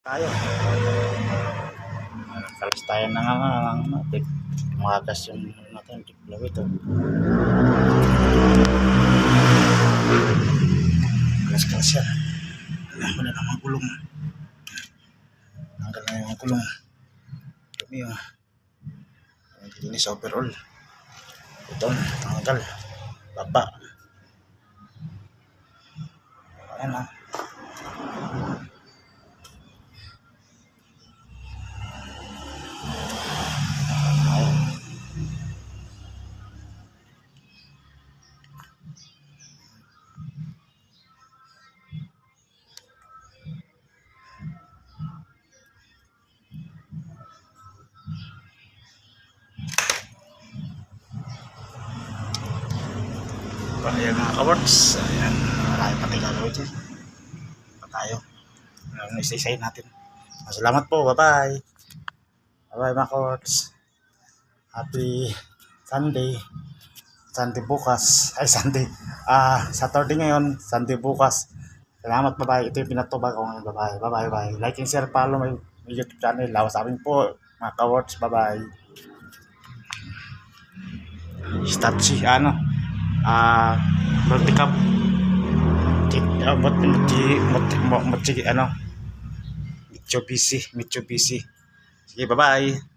Tayo. Kalas tayo na nga umagas yung natin diplo ito. Kalas yan. Alam ko na naman gulong. Tanggal na yung gulong. Dumi yung linis overall. Ito, tanggal. Baba. Ayan na. Ayan mga ka-works. Ayan, marami pati gagawin dyan. Pa tayo. Isa-isayin natin. Salamat po. Bye-bye. Bye-bye mga ka-works. Happy Sunday. Sunday bukas. Ay, Sunday. Saturday ngayon. Sunday bukas. Salamat. Bye-bye. Ito yung pinatubag ko ngayon. Bye-bye. Bye-bye. Like and share. Follow my YouTube channel. Lawas amin po. Mga ka-works. Bye-bye. Start si multi-cup Mitsubishi. Sige, bye-bye.